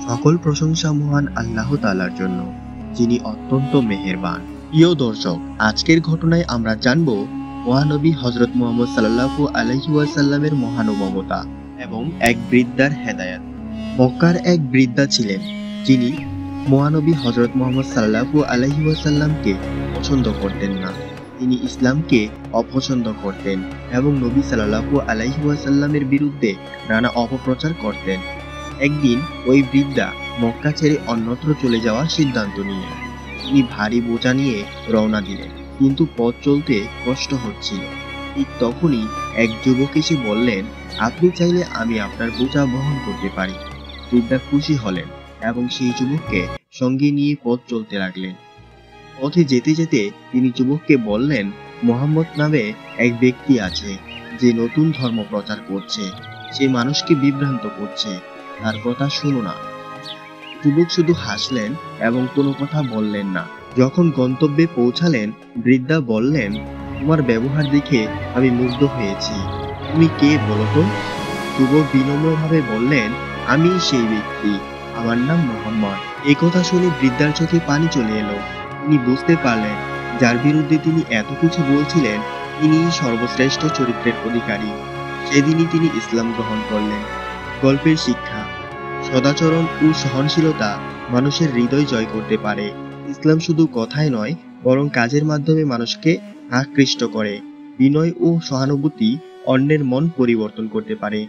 সকল প্রশংসা মহান আল্লাহ তাআলার জন্য, যিনি অত্যন্ত মেহেরবান। প্রিয় দর্শক, আজকের ঘটনায় আমরা জানব মহানবী হযরত মুহাম্মদ সাল্লাল্লাহু আলাইহি ওয়াসাল্লামের মহানুভবতা এবং এক বৃদ্ধার হেদায়েত। মক্কার এক বৃদ্ধা ছিলেন, যিনি মহানবী হযরত মুহাম্মদ সাল্লাল্লাহু আলাইহি ওয়াসাল্লামকে পছন্দ করতেন না। তিনি ইসলামকে অপছন্দ করতেন এবং নবী সাল্লাল্লাহু আলাইহি ওয়াসাল্লামের বিরুদ্ধে নানা অপপ্রচার করতেন। একদিন ওই বৃদ্ধা মক্কা ছেড়ে অন্যত্র চলে যাওয়ার সিদ্ধান্ত নিলেন। তিনি ভারী বোঝা নিয়ে রওনা দিলেন, কিন্তু পথ চলতে কষ্ট হচ্ছিল। ঠিক তখনই এক যুবক এসে বললেন, আপনি চাইলে আমি আপনার বোঝা বহন করতে পারি। বৃদ্ধা খুশি হলেন এবং সেই যুবককে সঙ্গে নিয়ে পথ চলতে লাগলেন। পথে যেতে যেতে তিনি যুবককে বললেন, মুহাম্মদ নামে এক ব্যক্তি আছে, যে নতুন ধর্ম প্রচার করছে। সে মানুষকে বিভ্রান্ত করছে, তার কথা শুনো না। যুবক শুধু হাসলেন এবং কোনো কথা বললেন না। যখন গন্তব্যে পৌঁছালেন, বৃদ্ধা বললেন, তোমার ব্যবহার দেখে আমি মুগ্ধ হয়েছি। তুমি কে বলো তো? যুবক বিনম্রভাবে বললেন, আমি সেই ব্যক্তি, আমার নাম মুহাম্মদ। এই কথা শুনে বৃদ্ধার চোখে পানি চলে এলো। তিনি বুঝতে পারলেন, যার বিরুদ্ধে তিনি এত কিছু বলছিলেন, তিনি সর্বশ্রেষ্ঠ চরিত্রের অধিকারী। সেদিনই তিনি ইসলাম গ্রহণ করলেন। গল্পের শিক্ষা: সদাচরণ ও সহনশীলতা মানুষের হৃদয় জয় করতে পারে। ইসলাম শুধু কথায় নয়, বরং কাজের মাধ্যমে মানুষকে আকৃষ্ট করে। বিনয় ও সহানুভূতি অন্যের মন পরিবর্তন করতে পারে।